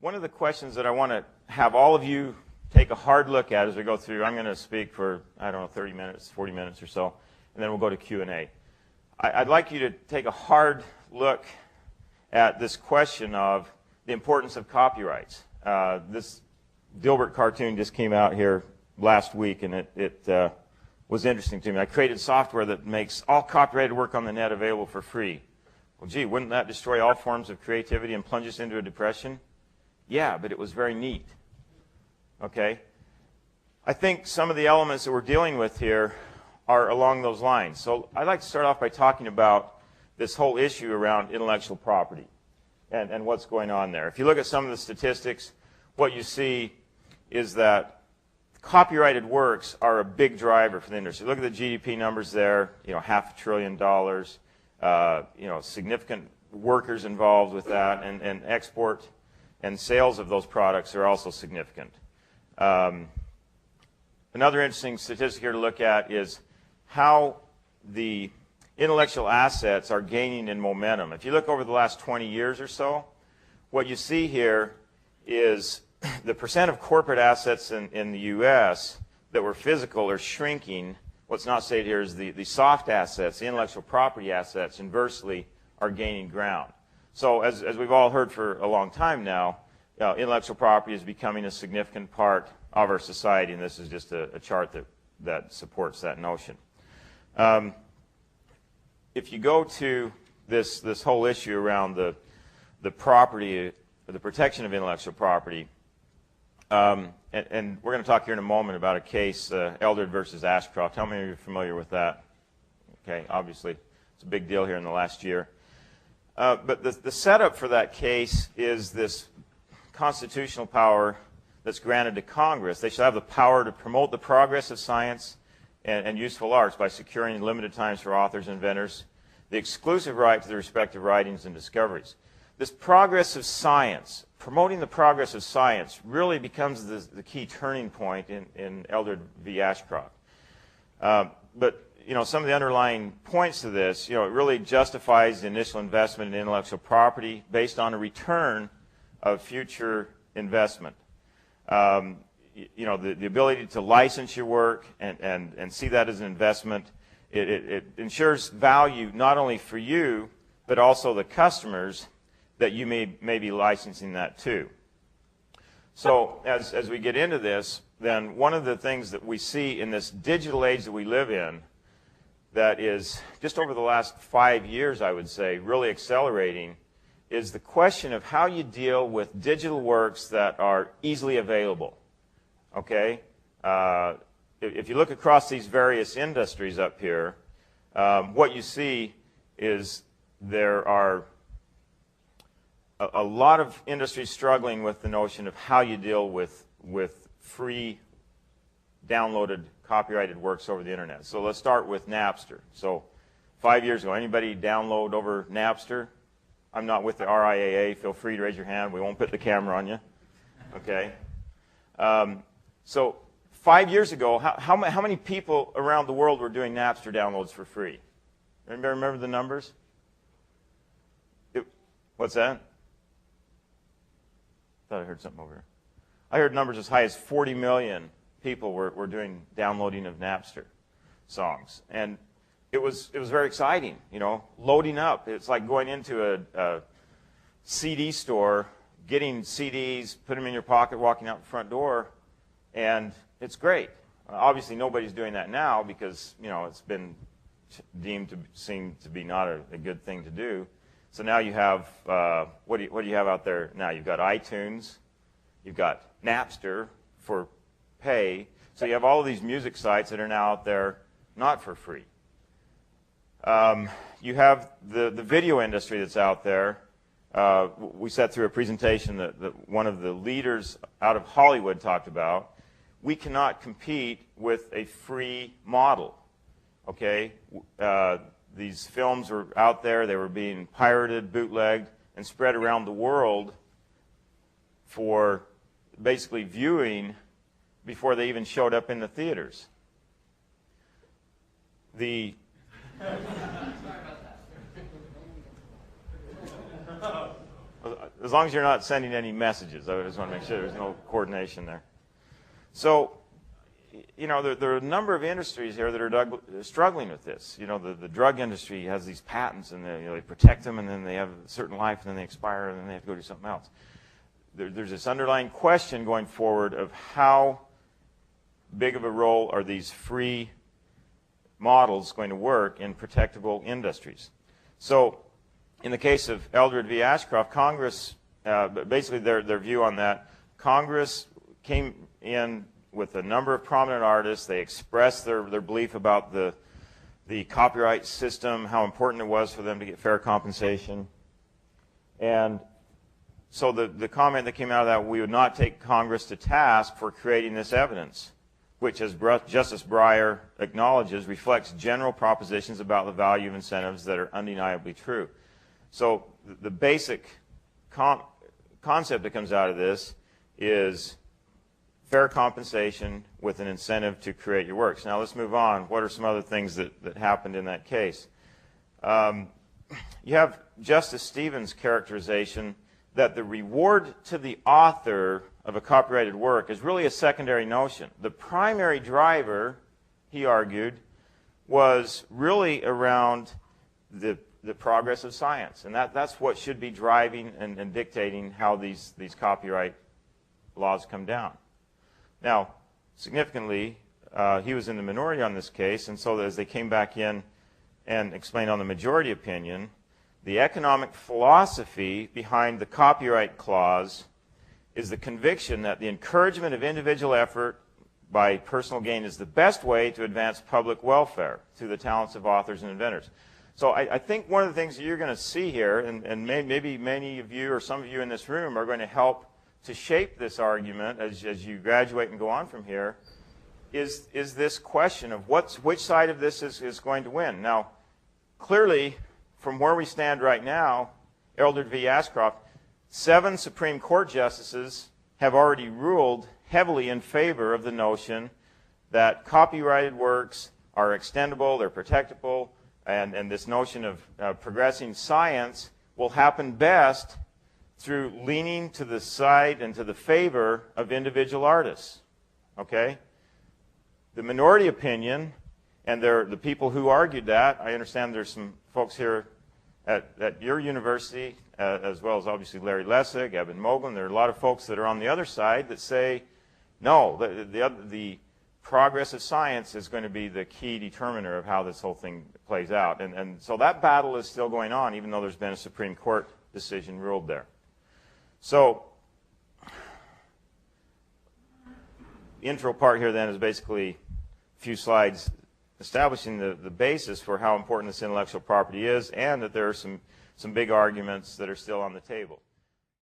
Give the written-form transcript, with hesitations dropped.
One of the questions that I want to have all of you take a hard look at as we go through, I'm going to speak for, I don't know, 30 minutes, 40 minutes or so, and then we'll go to Q&A. I'd like you to take a hard look at this question of the importance of copyrights. This Dilbert cartoon just came out here last week, and it was interesting to me. I created software that makes all copyrighted work on the net available for free. Well, gee, wouldn't that destroy all forms of creativity and plunge us into a depression? Yeah, but it was very neat. Okay? I think some of the elements that we're dealing with here are along those lines. So I'd like to start off by talking about this whole issue around intellectual property and what's going on there. If you look at some of the statistics, what you see is that copyrighted works are a big driver for the industry. Look at the GDP numbers there, $500 billion, significant workers involved with that, and export and sales of those products are also significant. Another interesting statistic here to look at is how the intellectual assets are gaining in momentum. If you look over the last 20 years or so, what you see here is the percent of corporate assets in the U.S. that were physical are shrinking. What's not stated here is the soft assets, the intellectual property assets, inversely, are gaining ground. So as we've all heard for a long time now, intellectual property is becoming a significant part of our society, and this is just a chart that supports that notion. If you go to this whole issue around the property, the protection of intellectual property, and we're going to talk here in a moment about a case, Eldred versus Ashcroft. How many of you are familiar with that? Okay, obviously, it's a big deal here in the last year. But the setup for that case is this constitutional power that's granted to Congress. They shall have the power to promote the progress of science and useful arts by securing limited times for authors and inventors the exclusive right to the respective writings and discoveries. This progress of science, promoting the progress of science, really becomes the key turning point in Eldred v. Ashcroft. But some of the underlying points to this, it really justifies the initial investment in intellectual property based on a return of future investment. The ability to license your work and see that as an investment, it ensures value not only for you, but also the customers that you may be licensing that to. So as we get into this, then one of the things that we see in this digital age that we live in that is just over the last 5 years, I would say, really accelerating, is the question of how you deal with digital works that are easily available. Okay? If you look across these various industries up here, what you see is there are a lot of industries struggling with the notion of how you deal with free downloaded copyrighted works over the internet. So let's start with Napster. So 5 years ago, anybody download over Napster? I'm not with the RIAA. Feel free to raise your hand. We won't put the camera on you. Okay? So 5 years ago, how many people around the world were doing Napster downloads for free? Anybody remember the numbers? What's that? I thought I heard something over here. I heard numbers as high as 40 million people were doing downloading of Napster songs. And it was very exciting, loading up. It's like going into a CD store, getting CDs, put them in your pocket, walking out the front door, and it's great. Obviously, nobody's doing that now because, it's been deemed to seem to be not a good thing to do. So now you have, what do you have out there now? You've got iTunes, you've got Napster for pay. So you have all of these music sites that are now out there not for free. You have the video industry that's out there. We sat through a presentation that one of the leaders out of Hollywood talked about. We cannot compete with a free model. Okay? These films were out there. They were being pirated, bootlegged, and spread around the world for basically viewing before they even showed up in the theaters. The as long as you're not sending any messages. I just want to make sure there's no coordination there. So, you know, there are a number of industries here that are struggling with this. You know, the drug industry has these patents, and they protect them, and then they have a certain life, and then they expire, and then they have to go do something else. There's this underlying question going forward of how big of a role are these free models going to work in protectable industries. So in the case of Eldred v. Ashcroft, Congress, basically their view on that, Congress came in with a number of prominent artists. They expressed their belief about the copyright system, how important it was for them to get fair compensation. And so the comment that came out of that, we would not take Congress to task for creating this evidence, which, as Justice Breyer acknowledges, reflects general propositions about the value of incentives that are undeniably true. So the basic concept that comes out of this is fair compensation with an incentive to create your works. Now let's move on. What are some other things that happened in that case? You have Justice Stevens' characterization that the reward to the author of a copyrighted work is really a secondary notion. The primary driver, he argued, was really around the progress of science. And that's what should be driving and dictating how these copyright laws come down. Now, significantly, he was in the minority on this case, and so as they came back in and explained on the majority opinion, the economic philosophy behind the copyright clause is the conviction that the encouragement of individual effort by personal gain is the best way to advance public welfare through the talents of authors and inventors. So I think one of the things that you're going to see here, and maybe many of you or some of you in this room are going to help to shape this argument as you graduate and go on from here, is this question of which side of this is going to win. Now, clearly, from where we stand right now, Eldred v. Ashcroft, 7 Supreme Court justices have already ruled heavily in favor of the notion that copyrighted works are extendable, they're protectable, and this notion of progressing science will happen best through leaning to the side and to the favor of individual artists. Okay? The minority opinion, and the people who argued that, I understand there's some folks here at your university, as well as obviously Larry Lessig, Eben Moglen. There are a lot of folks that are on the other side that say, no, the progress of science is going to be the key determiner of how this whole thing plays out. And so that battle is still going on, even though there's been a Supreme Court decision ruled there. So the intro part here then is basically a few slides establishing the basis for how important this intellectual property is, and that there are some big arguments that are still on the table.